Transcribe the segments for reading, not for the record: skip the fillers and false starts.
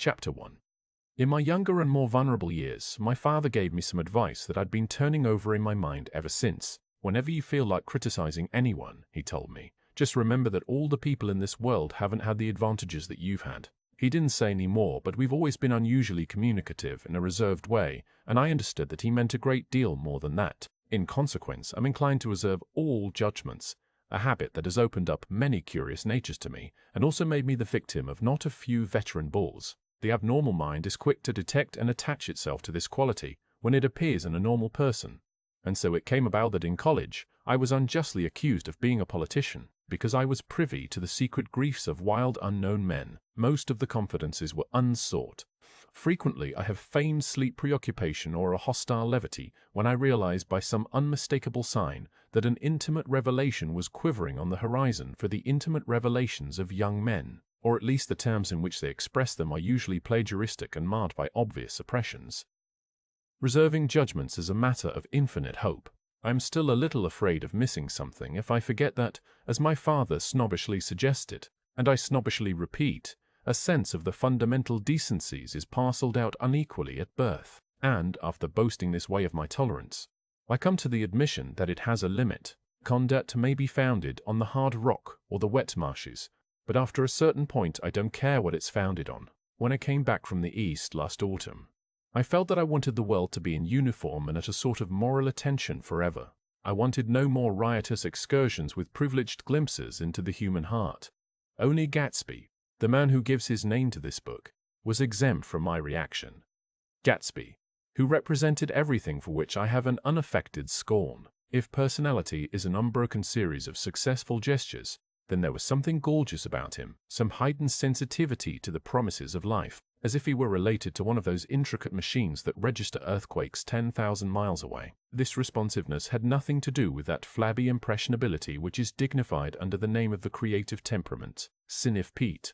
Chapter 1. In my younger and more vulnerable years, my father gave me some advice that I'd been turning over in my mind ever since. Whenever you feel like criticizing anyone, he told me, just remember that all the people in this world haven't had the advantages that you've had. He didn't say any more, but we've always been unusually communicative in a reserved way, and I understood that he meant a great deal more than that. In consequence, I'm inclined to reserve all judgments, a habit that has opened up many curious natures to me, and also made me the victim of not a few veteran bulls. The abnormal mind is quick to detect and attach itself to this quality when it appears in a normal person. And so it came about that in college, I was unjustly accused of being a politician, because I was privy to the secret griefs of wild unknown men. Most of the confidences were unsought. Frequently I have feigned sleep preoccupation or a hostile levity when I realized by some unmistakable sign that an intimate revelation was quivering on the horizon, for the intimate revelations of young men, or at least the terms in which they express them, are usually plagiaristic and marred by obvious oppressions. Reserving judgments is a matter of infinite hope. I am still a little afraid of missing something if I forget that, as my father snobbishly suggested, and I snobbishly repeat, a sense of the fundamental decencies is parcelled out unequally at birth. And, after boasting this way of my tolerance, I come to the admission that it has a limit. Conduct may be founded on the hard rock or the wet marshes, but after a certain point I don't care what it's founded on. When I came back from the East last autumn, I felt that I wanted the world to be in uniform and at a sort of moral attention forever. I wanted no more riotous excursions with privileged glimpses into the human heart. Only Gatsby, the man who gives his name to this book, was exempt from my reaction. Gatsby, who represented everything for which I have an unaffected scorn. If personality is an unbroken series of successful gestures, then there was something gorgeous about him, some heightened sensitivity to the promises of life, as if he were related to one of those intricate machines that register earthquakes 10,000 miles away. This responsiveness had nothing to do with that flabby impressionability which is dignified under the name of the creative temperament, Sinif Pete.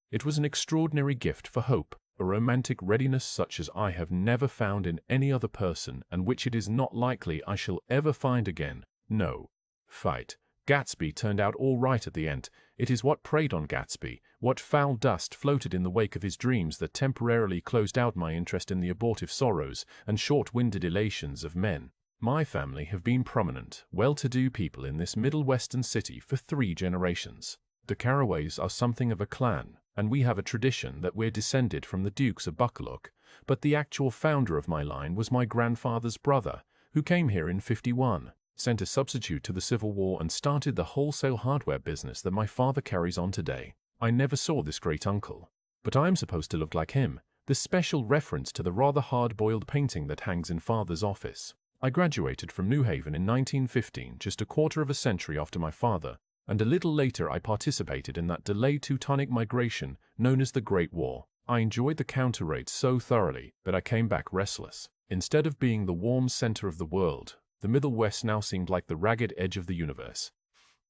It was an extraordinary gift for hope, a romantic readiness such as I have never found in any other person, and which it is not likely I shall ever find again. No. Fight. Gatsby turned out all right at the end. It is what preyed on Gatsby, what foul dust floated in the wake of his dreams, that temporarily closed out my interest in the abortive sorrows and short-winded elations of men. My family have been prominent, well-to-do people in this Middle Western city for 3 generations. The Carraways are something of a clan, and we have a tradition that we're descended from the Dukes of Buccleuch, but the actual founder of my line was my grandfather's brother, who came here in '51. Sent a substitute to the Civil War and started the wholesale hardware business that my father carries on today. I never saw this great uncle, but I am supposed to look like him, the special reference to the rather hard-boiled painting that hangs in father's office. I graduated from New Haven in 1915, just a quarter of a century after my father, and a little later I participated in that delayed Teutonic migration known as the Great War. I enjoyed the counter-raids so thoroughly that I came back restless. Instead of being the warm center of the world, the Middle West now seemed like the ragged edge of the universe.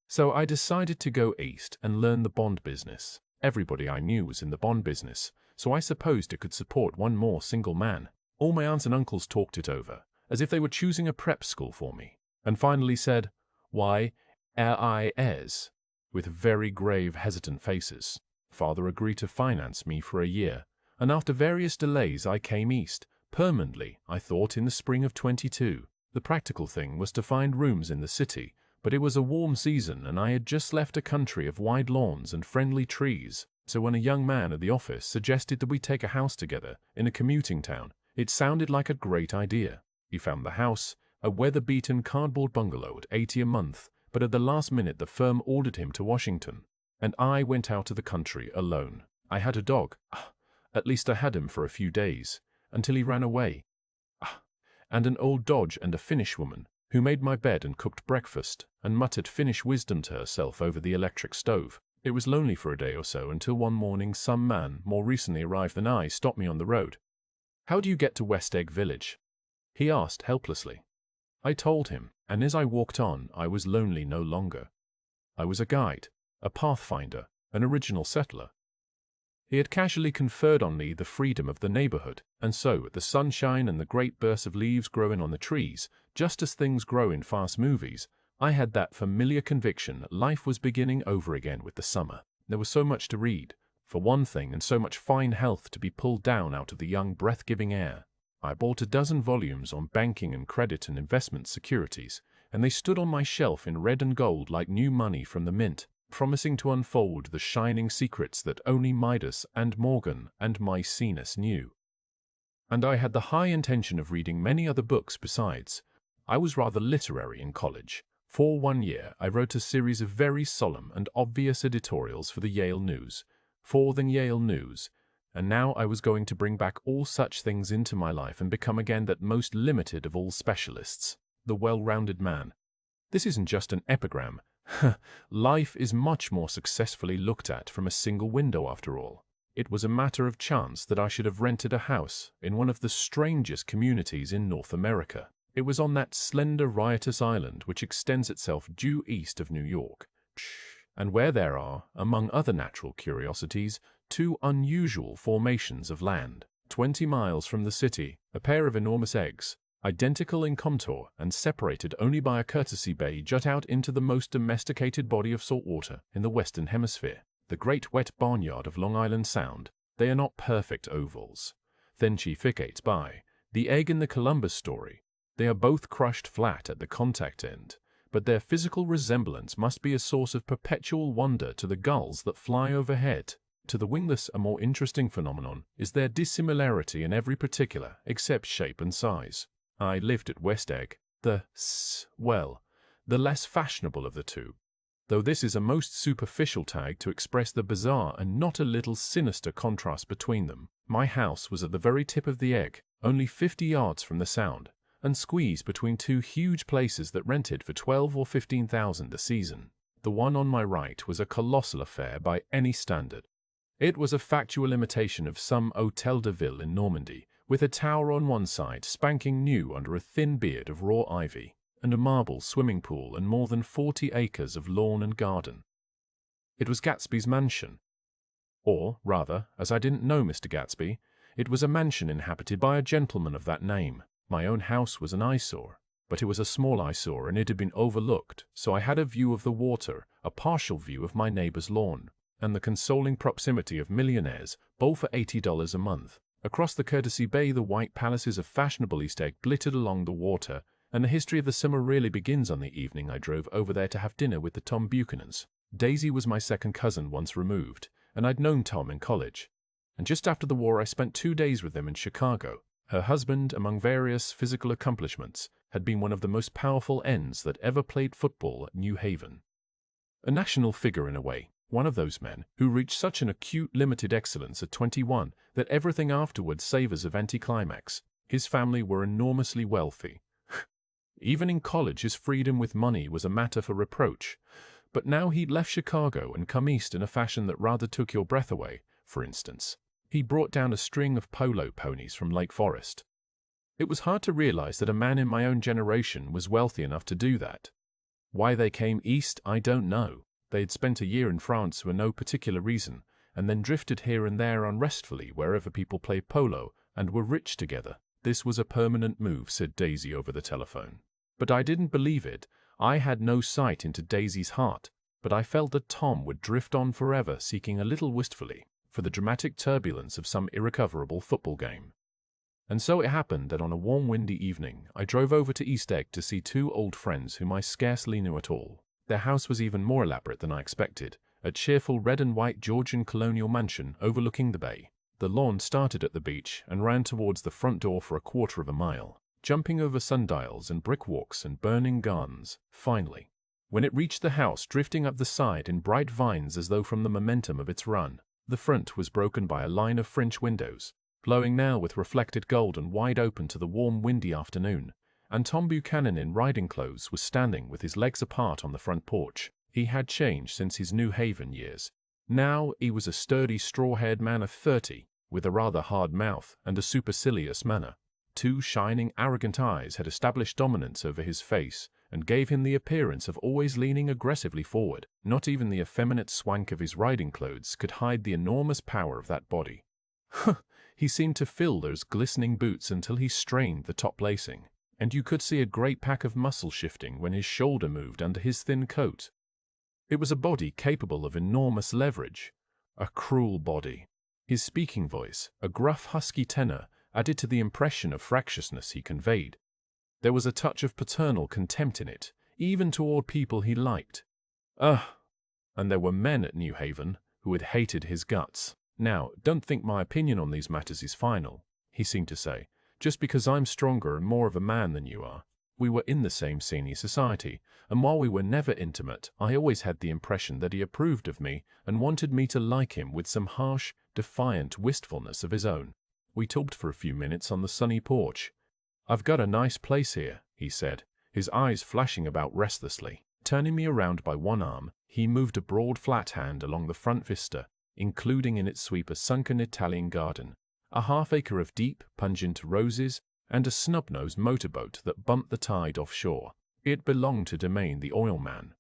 So I decided to go east and learn the bond business. Everybody I knew was in the bond business, so I supposed it could support one more single man. All my aunts and uncles talked it over, as if they were choosing a prep school for me, and finally said, "Why, AIS," with very grave, hesitant faces. Father agreed to finance me for a year, and after various delays I came east, permanently, I thought, in the spring of '22. The practical thing was to find rooms in the city, but it was a warm season and I had just left a country of wide lawns and friendly trees, so when a young man at the office suggested that we take a house together in a commuting town, it sounded like a great idea. He found the house, a weather-beaten cardboard bungalow at $80 a month, but at the last minute the firm ordered him to Washington, and I went out to the country alone. I had a dog. At least I had him for a few days, until he ran away. And an old Dodge and a Finnish woman, who made my bed and cooked breakfast, and muttered Finnish wisdom to herself over the electric stove. It was lonely for a day or so, until one morning some man, more recently arrived than I, stopped me on the road. "How do you get to West Egg Village?" he asked helplessly. I told him, and as I walked on, I was lonely no longer. I was a guide, a pathfinder, an original settler. He had casually conferred on me the freedom of the neighborhood, and so, the sunshine and the great bursts of leaves growing on the trees, just as things grow in fast movies, I had that familiar conviction that life was beginning over again with the summer. There was so much to read, for one thing, and so much fine health to be pulled down out of the young, breath-giving air. I bought a dozen volumes on banking and credit and investment securities, and they stood on my shelf in red and gold like new money from the mint, promising to unfold the shining secrets that only Midas and Morgan and Maecenas knew. And I had the high intention of reading many other books besides. I was rather literary in college. For 1 year, I wrote a series of very solemn and obvious editorials for the Yale News, for the Yale News, and now I was going to bring back all such things into my life and become again that most limited of all specialists, the well-rounded man. This isn't just an epigram. Life is much more successfully looked at from a single window after all. It was a matter of chance that I should have rented a house in one of the strangest communities in North America. It was on that slender, riotous island which extends itself due east of New York, and where there are, among other natural curiosities, 2 unusual formations of land. 20 miles from the city, a pair of enormous eggs, identical in contour and separated only by a courtesy bay, jut out into the most domesticated body of salt water in the Western Hemisphere, the great wet barnyard of Long Island Sound. They are not perfect ovals, thentificate by the egg in the Columbus story. They are both crushed flat at the contact end, but their physical resemblance must be a source of perpetual wonder to the gulls that fly overhead. To the wingless, a more interesting phenomenon is their dissimilarity in every particular except shape and size. I lived at West Egg, the less fashionable of the two, though this is a most superficial tag to express the bizarre and not a little sinister contrast between them. My house was at the very tip of the egg, only 50 yards from the Sound, and squeezed between 2 huge places that rented for $12,000 or $15,000 a season. The one on my right was a colossal affair by any standard. It was a factual imitation of some Hôtel de Ville in Normandy, with a tower on one side spanking new under a thin beard of raw ivy, and a marble swimming pool and more than 40 acres of lawn and garden. It was Gatsby's mansion. Or, rather, as I didn't know Mr. Gatsby, it was a mansion inhabited by a gentleman of that name. My own house was an eyesore, but it was a small eyesore and it had been overlooked, so I had a view of the water, a partial view of my neighbor's lawn, and the consoling proximity of millionaires, both for $80 a month. Across the courtesy bay, the white palaces of fashionable East Egg glittered along the water, and the history of the summer really begins on the evening I drove over there to have dinner with the Tom Buchanans. Daisy was my second cousin once removed, and I'd known Tom in college. And just after the war I spent 2 days with them in Chicago. Her husband, among various physical accomplishments, had been one of the most powerful ends that ever played football at New Haven. A national figure in a way, one of those men who reached such an acute limited excellence at 21 that everything afterward savors of anticlimax. His family were enormously wealthy. Even in college his freedom with money was a matter for reproach, but now he'd left Chicago and come east in a fashion that rather took your breath away. For instance, he brought down a string of polo ponies from Lake Forest. It was hard to realize that a man in my own generation was wealthy enough to do that. Why they came east, I don't know. They had spent a year in France for no particular reason, and then drifted here and there unrestfully wherever people played polo, and were rich together. This was a permanent move, said Daisy over the telephone. But I didn't believe it. I had no sight into Daisy's heart, but I felt that Tom would drift on forever, seeking a little wistfully for the dramatic turbulence of some irrecoverable football game. And so it happened that on a warm, windy evening, I drove over to East Egg to see 2 old friends whom I scarcely knew at all. Their house was even more elaborate than I expected, a cheerful red and white Georgian colonial mansion overlooking the bay. The lawn started at the beach and ran towards the front door for a quarter of a mile, jumping over sundials and brick walks and burning gardens. Finally, when it reached the house, drifting up the side in bright vines as though from the momentum of its run, the front was broken by a line of French windows, glowing now with reflected gold and wide open to the warm, windy afternoon, and Tom Buchanan in riding clothes was standing with his legs apart on the front porch. He had changed since his New Haven years. Now he was a sturdy, straw-haired man of 30, with a rather hard mouth and a supercilious manner. 2 shining, arrogant eyes had established dominance over his face and gave him the appearance of always leaning aggressively forward. Not even the effeminate swank of his riding clothes could hide the enormous power of that body. He seemed to fill those glistening boots until he strained the top lacing, and you could see a great pack of muscle shifting when his shoulder moved under his thin coat. It was a body capable of enormous leverage. A cruel body. His speaking voice, a gruff husky tenor, added to the impression of fractiousness he conveyed. There was a touch of paternal contempt in it, even toward people he liked. Ugh! And there were men at New Haven who had hated his guts. Now, don't think my opinion on these matters is final, he seemed to say, just because I'm stronger and more of a man than you are. We were in the same senior society, and while we were never intimate, I always had the impression that he approved of me and wanted me to like him with some harsh, defiant wistfulness of his own. We talked for a few minutes on the sunny porch. I've got a nice place here, he said, his eyes flashing about restlessly. Turning me around by one arm, he moved a broad flat hand along the front vista, including in its sweep a sunken Italian garden, a half-acre of deep, pungent roses, and a snub-nosed motorboat that bumped the tide offshore. It belonged to Domain the oil man.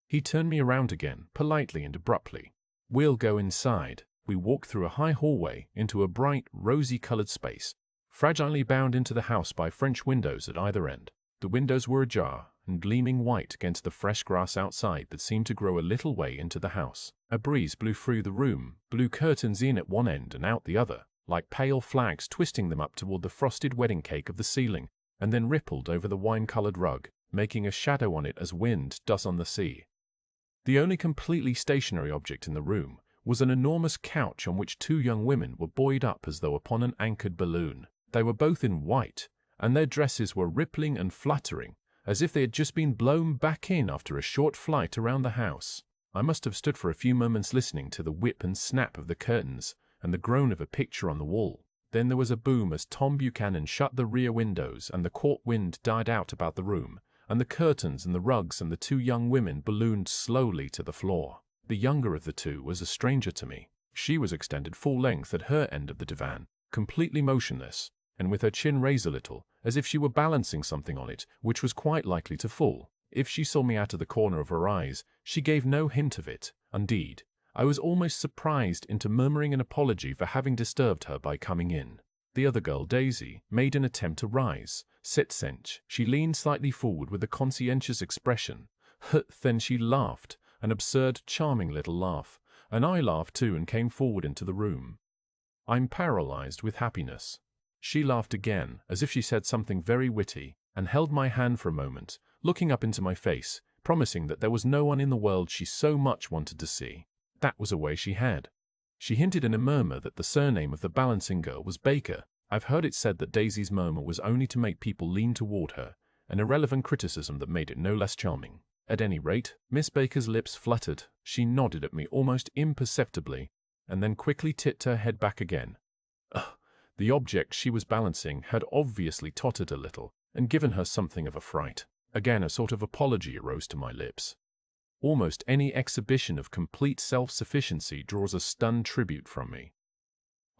He turned me around again, politely and abruptly. We'll go inside. We walked through a high hallway into a bright, rosy-colored space, fragilely bound into the house by French windows at either end. The windows were ajar and gleaming white against the fresh grass outside that seemed to grow a little way into the house. A breeze blew through the room, blew curtains in at one end and out the other, like pale flags twisting them up toward the frosted wedding cake of the ceiling, and then rippled over the wine-colored rug, making a shadow on it as wind does on the sea. The only completely stationary object in the room was an enormous couch on which two young women were buoyed up as though upon an anchored balloon. They were both in white, and their dresses were rippling and fluttering, as if they had just been blown back in after a short flight around the house. I must have stood for a few moments listening to the whip and snap of the curtains and the groan of a picture on the wall. Then there was a boom as Tom Buchanan shut the rear windows and the court wind died out about the room, and the curtains and the rugs and the two young women ballooned slowly to the floor. The younger of the two was a stranger to me. She was extended full length at her end of the divan, completely motionless, and with her chin raised a little, as if she were balancing something on it, which was quite likely to fall. If she saw me out of the corner of her eyes, she gave no hint of it. Indeed, I was almost surprised into murmuring an apology for having disturbed her by coming in. The other girl, Daisy, made an attempt to rise. Sit cinch. She leaned slightly forward with a conscientious expression. Then she laughed, an absurd, charming little laugh, and I laughed too and came forward into the room. I'm paralyzed with happiness. She laughed again, as if she said something very witty, and held my hand for a moment, looking up into my face, promising that there was no one in the world she so much wanted to see. That was a way she had. She hinted in a murmur that the surname of the balancing girl was Baker. I've heard it said that Daisy's murmur was only to make people lean toward her, an irrelevant criticism that made it no less charming. At any rate, Miss Baker's lips fluttered. She nodded at me almost imperceptibly, and then quickly tipped her head back again. The object she was balancing had obviously tottered a little, and given her something of a fright. Again a sort of apology arose to my lips. Almost any exhibition of complete self-sufficiency draws a stunned tribute from me.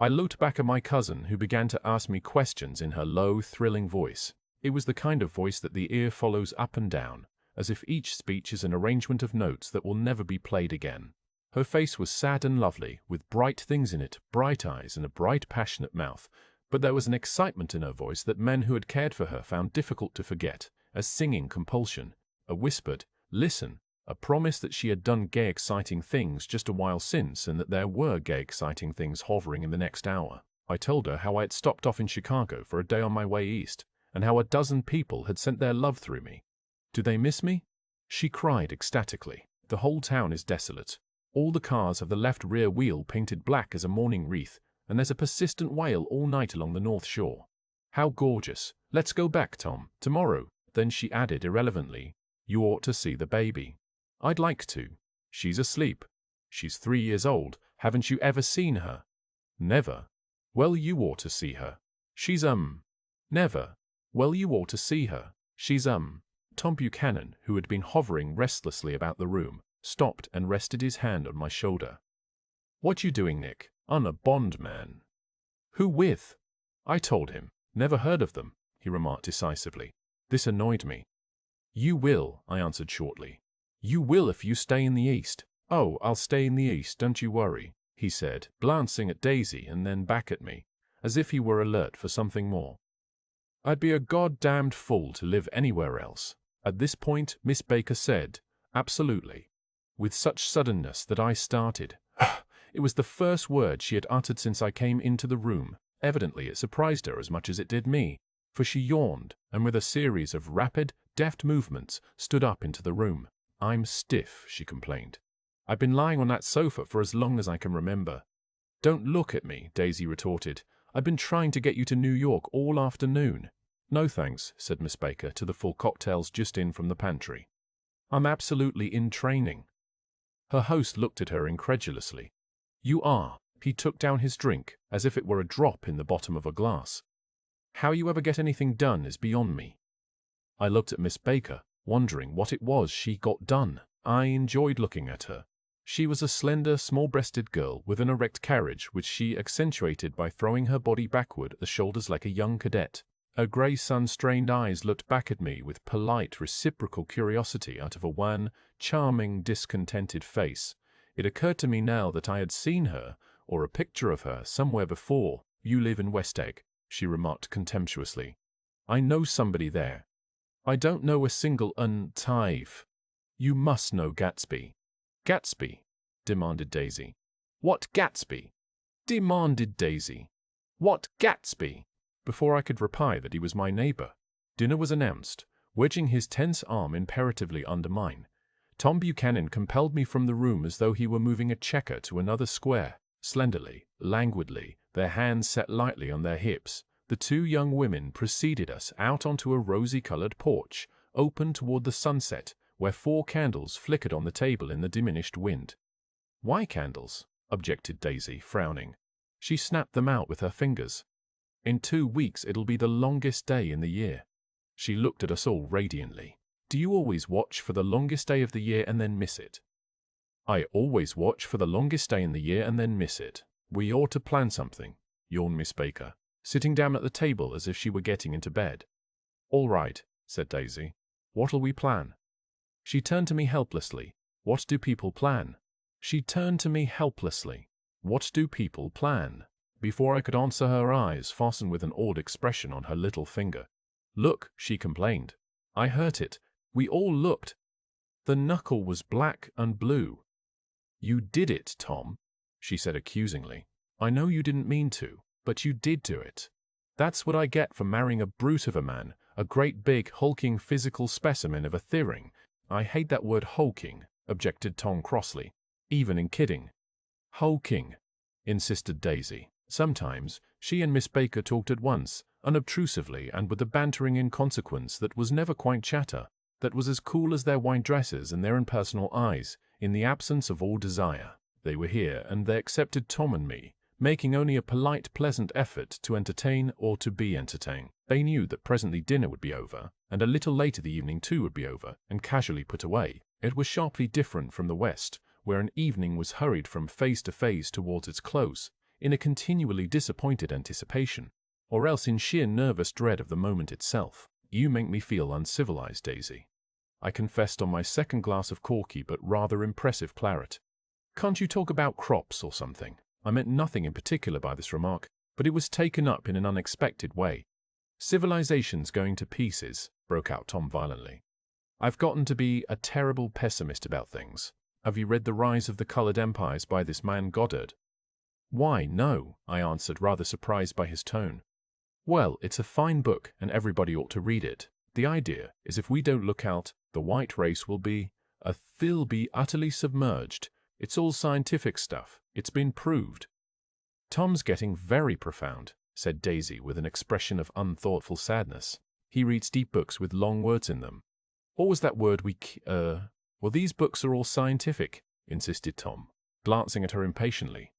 I looked back at my cousin, who began to ask me questions in her low, thrilling voice. It was the kind of voice that the ear follows up and down, as if each speech is an arrangement of notes that will never be played again. Her face was sad and lovely, with bright things in it, bright eyes and a bright, passionate mouth, but there was an excitement in her voice that men who had cared for her found difficult to forget, a singing compulsion, a whispered, "Listen," a promise that she had done gay, exciting things just a while since and that there were gay, exciting things hovering in the next hour. I told her how I had stopped off in Chicago for a day on my way east, and how a dozen people had sent their love through me. "Do they miss me?" She cried ecstatically. "The whole town is desolate. All the cars have the left rear wheel painted black as a mourning wreath, and there's a persistent wail all night along the North Shore. How gorgeous. Let's go back, Tom, tomorrow." Then she added irrelevantly, "You ought to see the baby." "I'd like to." "She's asleep." "She's 3 years old. Haven't you ever seen her?" "Never." "Well, you ought to see her." "She's Never." "Well, you ought to see her. She's Tom Buchanan, who had been hovering restlessly about the room, stopped and rested his hand on my shoulder. "What you doing, Nick?" "On a bond man." "Who with?" I told him. "Never heard of them," he remarked decisively. This annoyed me. "You will," I answered shortly. "You will if you stay in the East." "Oh, I'll stay in the East, don't you worry," he said, glancing at Daisy and then back at me, as if he were alert for something more. "I'd be a goddamned fool to live anywhere else." At this point, Miss Baker said, "Absolutely," with such suddenness that I started. It was the first word she had uttered since I came into the room. Evidently it surprised her as much as it did me, for she yawned, and with a series of rapid, deft movements, stood up into the room. "I'm stiff," she complained. "I've been lying on that sofa for as long as I can remember." "Don't look at me," Daisy retorted. "I've been trying to get you to New York all afternoon." "No thanks," said Miss Baker to the full cocktails just in from the pantry. "I'm absolutely in training." Her host looked at her incredulously. "You are?" He took down his drink, as if it were a drop in the bottom of a glass. "How you ever get anything done is beyond me." I looked at Miss Baker, wondering what it was she got done. I enjoyed looking at her. She was a slender, small-breasted girl with an erect carriage which she accentuated by throwing her body backward at the shoulders like a young cadet. Her grey sun-strained eyes looked back at me with polite, reciprocal curiosity out of a wan, charming, discontented face. It occurred to me now that I had seen her, or a picture of her, somewhere before. "You live in West Egg," she remarked contemptuously. "I know somebody there." "I don't know a single Tive." "You must know Gatsby." "Gatsby?" demanded Daisy. "What Gatsby?" demanded Daisy. "What Gatsby?" Before I could reply that he was my neighbor, dinner was announced. Wedging his tense arm imperatively under mine, Tom Buchanan compelled me from the room as though he were moving a checker to another square. Slenderly, languidly, their hands set lightly on their hips, the two young women preceded us out onto a rosy-colored porch, open toward the sunset, where 4 candles flickered on the table in the diminished wind. "Why candles?" objected Daisy, frowning. She snapped them out with her fingers. "In 2 weeks it'll be the longest day in the year." She looked at us all radiantly. "Do you always watch for the longest day of the year and then miss it?" "I always watch for the longest day in the year and then miss it. We ought to plan something," yawned Miss Baker, sitting down at the table as if she were getting into bed. "All right," said Daisy. "What'll we plan?" She turned to me helplessly. "What do people plan?" She turned to me helplessly. "What do people plan?" Before I could answer, her eyes fastened with an odd expression on her little finger. "Look," she complained. I hurt it. We all looked. The knuckle was black and blue. "You did it, Tom," she said accusingly. "I know you didn't mean to, but you did do it. That's what I get for marrying a brute of a man, a great big, hulking physical specimen of a thing." "I hate that word hulking," objected Tom crossly. "Even in kidding." "Hulking," insisted Daisy. Sometimes she and Miss Baker talked at once, unobtrusively and with a bantering inconsequence that was never quite chatter, that was as cool as their white dresses and their impersonal eyes. In the absence of all desire, they were here, and they accepted Tom and me, making only a polite, pleasant effort to entertain or to be entertained. They knew that presently dinner would be over, and a little later the evening too would be over, and casually put away. It was sharply different from the West, where an evening was hurried from phase to phase towards its close, in a continually disappointed anticipation, or else in sheer nervous dread of the moment itself. "You make me feel uncivilized, Daisy," I confessed on my second glass of corky but rather impressive claret. "Can't you talk about crops or something?" I meant nothing in particular by this remark, but it was taken up in an unexpected way. "Civilization's going to pieces," broke out Tom violently. "I've gotten to be a terrible pessimist about things. Have you read The Rise of the Colored Empires by this man Goddard?" "Why, no," I answered, rather surprised by his tone. "Well, it's a fine book, and everybody ought to read it. The idea is if we don't look out, the white race will be utterly submerged. It's all scientific stuff. It's been proved." "Tom's getting very profound," said Daisy with an expression of unthoughtful sadness. "He reads deep books with long words in them. What was that word Well, these books are all scientific," insisted Tom, glancing at her impatiently.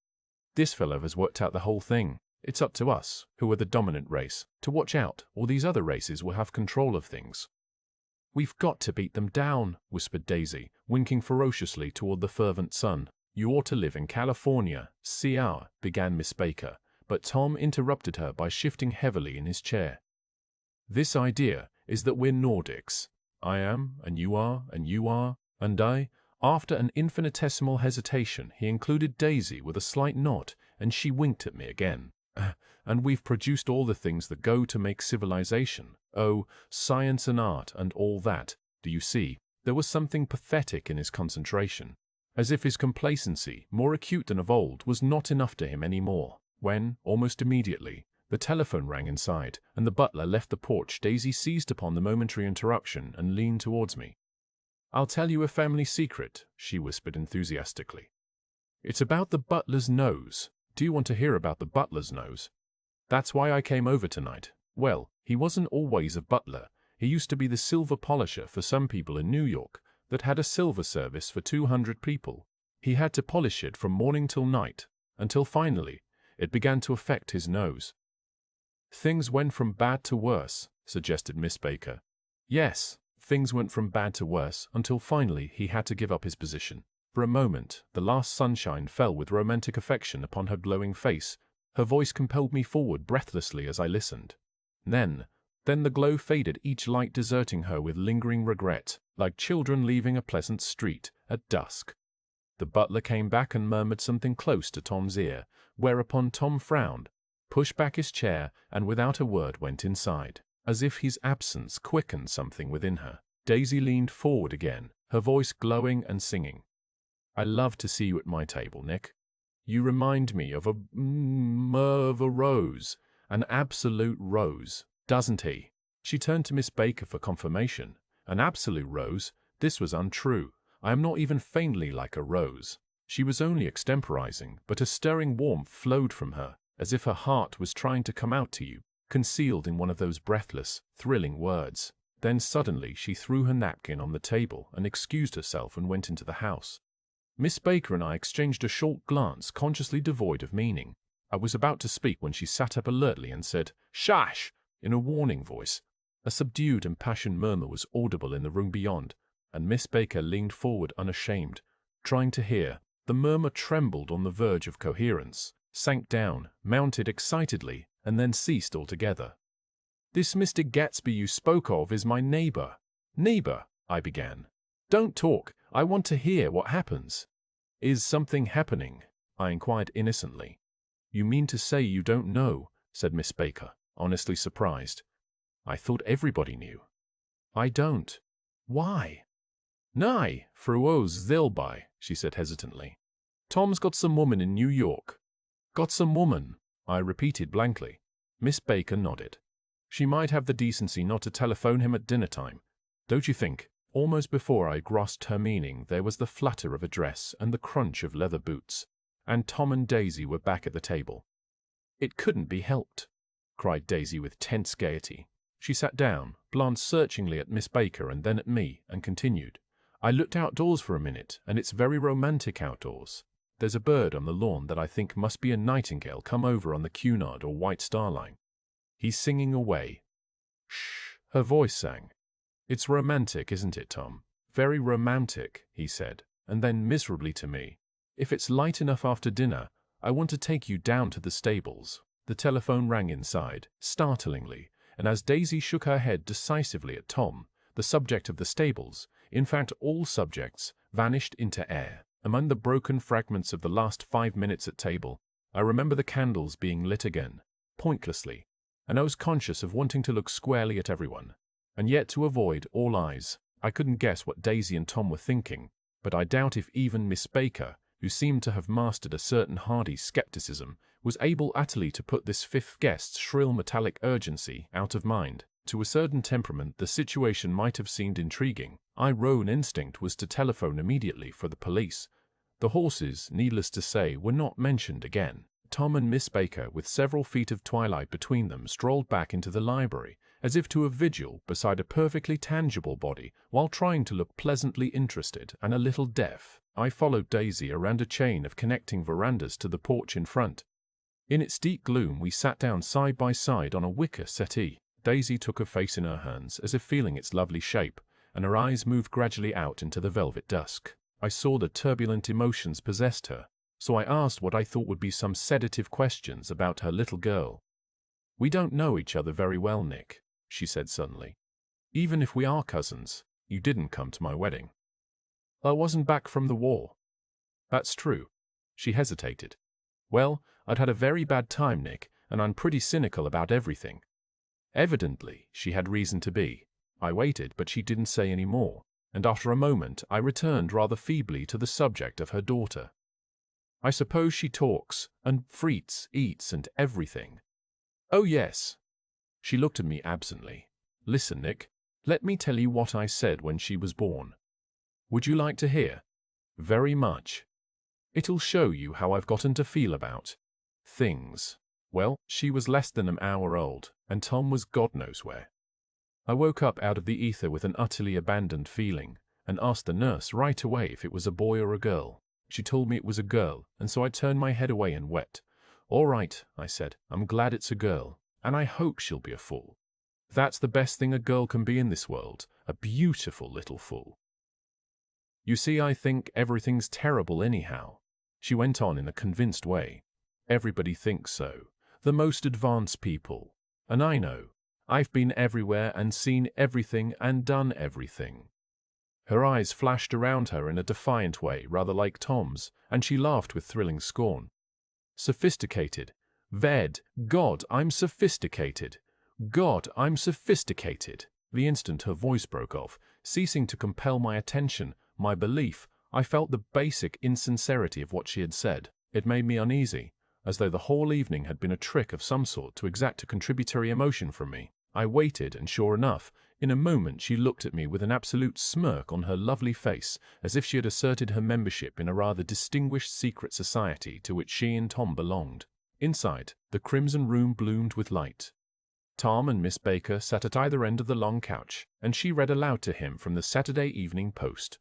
"This fellow has worked out the whole thing. It's up to us, who are the dominant race, to watch out, or these other races will have control of things." "We've got to beat them down," whispered Daisy, winking ferociously toward the fervent sun. "You ought to live in California, began Miss Baker, but Tom interrupted her by shifting heavily in his chair. "This idea is that we're Nordics. I am, and you are, and you are, and I." After an infinitesimal hesitation, he included Daisy with a slight nod, and she winked at me again. "And we've produced all the things that go to make civilization. Oh, science and art and all that. Do you see?" There was something pathetic in his concentration. as if his complacency, more acute than of old, was not enough to him anymore. When, almost immediately, the telephone rang inside, and the butler left the porch, Daisy seized upon the momentary interruption and leaned towards me. "I'll tell you a family secret," she whispered enthusiastically. "It's about the butler's nose. Do you want to hear about the butler's nose? That's why I came over tonight. Well, he wasn't always a butler. He used to be the silver polisher for some people in New York that had a silver service for 200 people. He had to polish it from morning till night, until finally it began to affect his nose." "Things went from bad to worse," suggested Miss Baker. "Yes, things went from bad to worse until finally he had to give up his position." For a moment, the last sunshine fell with romantic affection upon her glowing face. Her voice compelled me forward breathlessly as I listened. Then the glow faded, each light deserting her with lingering regret, like children leaving a pleasant street at dusk. The butler came back and murmured something close to Tom's ear, whereupon Tom frowned, pushed back his chair, and without a word went inside, as if his absence quickened something within her. Daisy leaned forward again, her voice glowing and singing. "I love to see you at my table, Nick. You remind me of a rose, an absolute rose, doesn't he?" She turned to Miss Baker for confirmation. "An absolute rose? This was untrue. I am not even faintly like a rose." She was only extemporizing, but a stirring warmth flowed from her, as if her heart was trying to come out to you, concealed in one of those breathless, thrilling words. Then suddenly she threw her napkin on the table and excused herself and went into the house. Miss Baker and I exchanged a short glance, consciously devoid of meaning. I was about to speak when she sat up alertly and said, "Shush!" in a warning voice. A subdued, impassioned murmur was audible in the room beyond, and Miss Baker leaned forward unashamed, trying to hear. The murmur trembled on the verge of coherence, sank down, mounted excitedly, and then ceased altogether. "This Mr. Gatsby you spoke of is my neighbor." "Neighbor," I began. "Don't talk. I want to hear what happens." "Is something happening?" I inquired innocently. "You mean to say you don't know?" said Miss Baker, honestly surprised. "I thought everybody knew." "I don't." "Why?" "Nay, Fruo's Zilby," she said hesitantly. "Tom's got some woman in New York." "Got some woman?" I repeated blankly. Miss Baker nodded. "She might have the decency not to telephone him at dinner time, don't you think?" Almost before I grasped her meaning, there was the flutter of a dress and the crunch of leather boots, and Tom and Daisy were back at the table. "It couldn't be helped," cried Daisy with tense gaiety. She sat down, glanced searchingly at Miss Baker and then at me, and continued. "I looked outdoors for a minute, and it's very romantic outdoors. There's a bird on the lawn that I think must be a nightingale come over on the Cunard or White Star Line. He's singing away." "Shh," her voice sang. "It's romantic, isn't it, Tom?" "Very romantic," he said, and then miserably to me, "If it's light enough after dinner, I want to take you down to the stables." The telephone rang inside, startlingly, and as Daisy shook her head decisively at Tom, the subject of the stables, in fact all subjects, vanished into air. Among the broken fragments of the last 5 minutes at table, I remember the candles being lit again, pointlessly, and I was conscious of wanting to look squarely at everyone, and yet to avoid all eyes. I couldn't guess what Daisy and Tom were thinking, but I doubt if even Miss Baker, who seemed to have mastered a certain hardy skepticism, was able utterly to put this fifth guest's shrill metallic urgency out of mind. To a certain temperament the situation might have seemed intriguing. My own instinct was to telephone immediately for the police. The horses, needless to say, were not mentioned again. Tom and Miss Baker, with several feet of twilight between them, strolled back into the library, as if to a vigil beside a perfectly tangible body, while trying to look pleasantly interested and a little deaf. I followed Daisy around a chain of connecting verandas to the porch in front. In its deep gloom we sat down side by side on a wicker settee. Daisy took her face in her hands as if feeling its lovely shape, and her eyes moved gradually out into the velvet dusk. I saw the turbulent emotions possessed her, so I asked what I thought would be some sedative questions about her little girl. "We don't know each other very well, Nick," she said suddenly. "Even if we are cousins, you didn't come to my wedding." "I wasn't back from the war." "That's true." She hesitated. "Well, I'd had a very bad time, Nick, and I'm pretty cynical about everything." Evidently, she had reason to be. I waited, but she didn't say any more, and after a moment I returned rather feebly to the subject of her daughter. I suppose she talks, and freets, eats, and everything. Oh yes. She looked at me absently. Listen, Nick, let me tell you what I said when she was born. Would you like to hear? Very much. It'll show you how I've gotten to feel about things. Well, she was less than an hour old, and Tom was God knows where. I woke up out of the ether with an utterly abandoned feeling, and asked the nurse right away if it was a boy or a girl. She told me it was a girl, and so I turned my head away and wept. All right, I said, I'm glad it's a girl, and I hope she'll be a fool. That's the best thing a girl can be in this world, a beautiful little fool. You see, I think everything's terrible anyhow, she went on in a convinced way. Everybody thinks so, the most advanced people. And I know. I've been everywhere and seen everything and done everything. Her eyes flashed around her in a defiant way, rather like Tom's, and she laughed with thrilling scorn. Sophisticated. Ved, God, I'm sophisticated. God, I'm sophisticated. The instant her voice broke off, ceasing to compel my attention, my belief, I felt the basic insincerity of what she had said. It made me uneasy, as though the whole evening had been a trick of some sort to exact a contributory emotion from me. I waited, and sure enough, in a moment she looked at me with an absolute smirk on her lovely face, as if she had asserted her membership in a rather distinguished secret society to which she and Tom belonged. Inside, the crimson room bloomed with light. Tom and Miss Baker sat at either end of the long couch, and she read aloud to him from the Saturday Evening Post.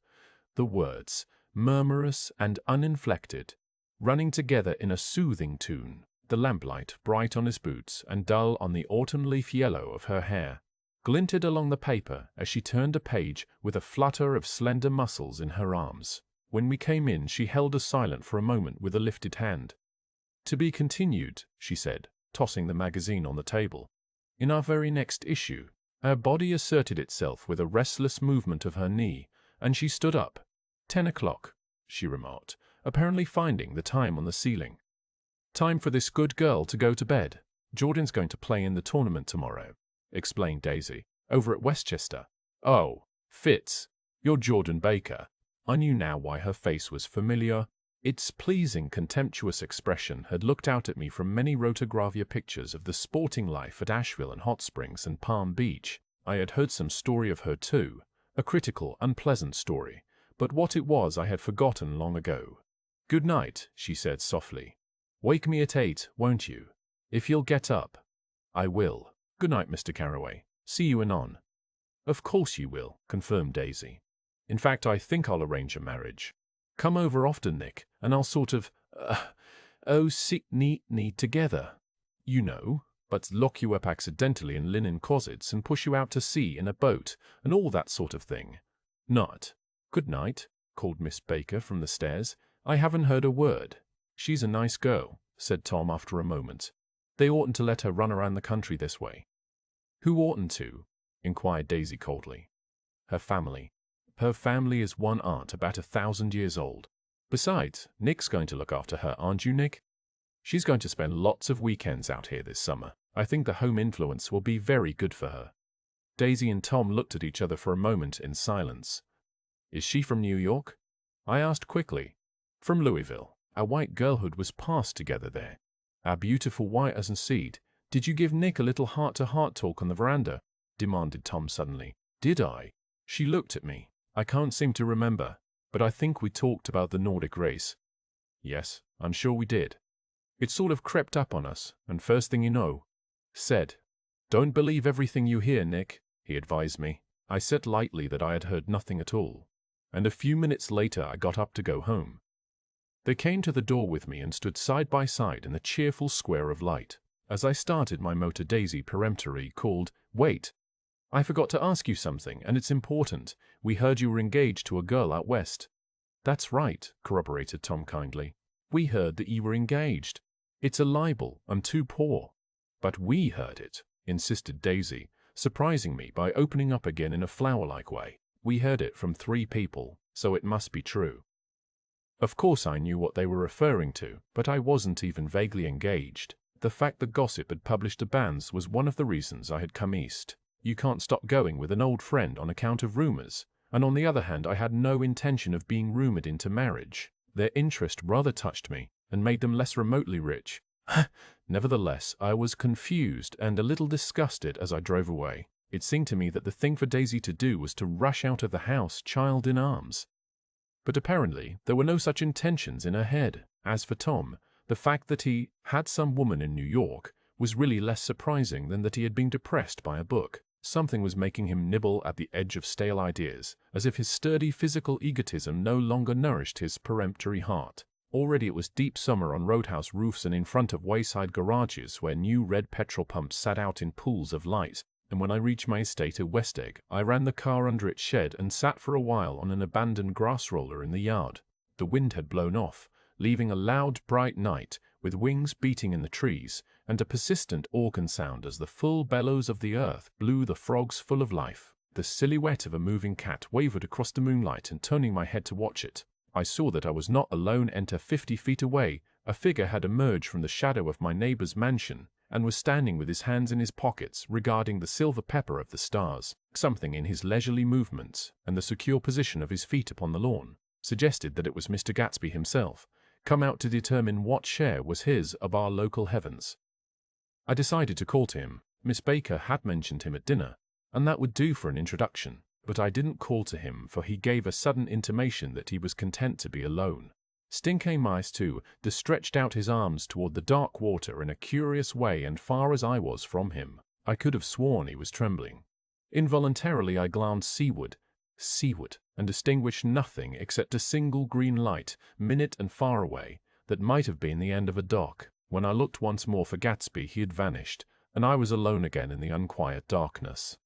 The words, murmurous and uninflected, running together in a soothing tune, the lamplight, bright on his boots and dull on the autumn leaf yellow of her hair, glinted along the paper as she turned a page with a flutter of slender muscles in her arms. When we came in, she held us silent for a moment with a lifted hand. To be continued, she said, tossing the magazine on the table. In our very next issue. Her body asserted itself with a restless movement of her knee, and she stood up. 10 o'clock, she remarked, apparently finding the time on the ceiling. Time for this good girl to go to bed. Jordan's going to play in the tournament tomorrow, explained Daisy, over at Westchester. Oh, Fitz, you're Jordan Baker. I knew now why her face was familiar. Its pleasing, contemptuous expression had looked out at me from many rotogravure pictures of the sporting life at Asheville and Hot Springs and Palm Beach. I had heard some story of her too, a critical, unpleasant story, but what it was I had forgotten long ago. Good night, she said softly. Wake me at 8, won't you? If you'll get up. I will. Good night, Mr. Carraway. See you anon. Of course you will, confirmed Daisy. In fact, I think I'll arrange a marriage. Come over often, Nick, and I'll sort of, sit neat together. You know, but lock you up accidentally in linen closets and push you out to sea in a boat and all that sort of thing. Not. Good night, called Miss Baker from the stairs. I haven't heard a word. She's a nice girl, said Tom after a moment. They oughtn't to let her run around the country this way. Who oughtn't to? Inquired Daisy coldly. Her family. Her family is one aunt about 1,000 years old. Besides, Nick's going to look after her, aren't you, Nick? She's going to spend lots of weekends out here this summer. I think the home influence will be very good for her. Daisy and Tom looked at each other for a moment in silence. Is she from New York? I asked quickly. From Louisville. Our white girlhood was passed together there. Our beautiful white as a seed. Did you give Nick a little heart-to-heart talk on the veranda? Demanded Tom suddenly. Did I? She looked at me. I can't seem to remember, but I think we talked about the Nordic race. Yes, I'm sure we did. It sort of crept up on us, and first thing you know, said, Don't believe everything you hear, Nick, he advised me. I said lightly that I had heard nothing at all, and a few minutes later I got up to go home. They came to the door with me and stood side by side in the cheerful square of light. As I started my motor, Daisy peremptorily called, Wait! I forgot to ask you something, and it's important. We heard you were engaged to a girl out west. That's right, corroborated Tom kindly. We heard that you were engaged. It's a libel. I'm too poor. But we heard it, insisted Daisy, surprising me by opening up again in a flower-like way. We heard it from 3 people, so it must be true. Of course I knew what they were referring to, but I wasn't even vaguely engaged. The fact that gossip had published the banns was one of the reasons I had come east. You can't stop going with an old friend on account of rumors, and on the other hand I had no intention of being rumoured into marriage. Their interest rather touched me, and made them less remotely rich. Nevertheless, I was confused and a little disgusted as I drove away. It seemed to me that the thing for Daisy to do was to rush out of the house, child in arms. But apparently, there were no such intentions in her head. As for Tom, the fact that he had some woman in New York was really less surprising than that he had been depressed by a book. Something was making him nibble at the edge of stale ideas, as if his sturdy physical egotism no longer nourished his peremptory heart. Already it was deep summer on roadhouse roofs and in front of wayside garages where new red petrol pumps sat out in pools of light, and when I reached my estate at West Egg, I ran the car under its shed and sat for a while on an abandoned grass roller in the yard. The wind had blown off, leaving a loud, bright night, with wings beating in the trees, and a persistent organ sound as the full bellows of the earth blew the frogs full of life. The silhouette of a moving cat wavered across the moonlight, and turning my head to watch it, I saw that I was not alone. 50 feet away, a figure had emerged from the shadow of my neighbor's mansion, and was standing with his hands in his pockets, regarding the silver pepper of the stars. Something in his leisurely movements, and the secure position of his feet upon the lawn, suggested that it was Mr. Gatsby himself, come out to determine what share was his of our local heavens. I decided to call to him. Miss Baker had mentioned him at dinner, and that would do for an introduction. But I didn't call to him, for he gave a sudden intimation that he was content to be alone. Stinke Mice, too, stretched out his arms toward the dark water in a curious way, and far as I was from him, I could have sworn he was trembling. Involuntarily I glanced seaward, and distinguished nothing except a single green light, minute and far away, that might have been the end of a dock. When I looked once more for Gatsby, he had vanished, and I was alone again in the unquiet darkness.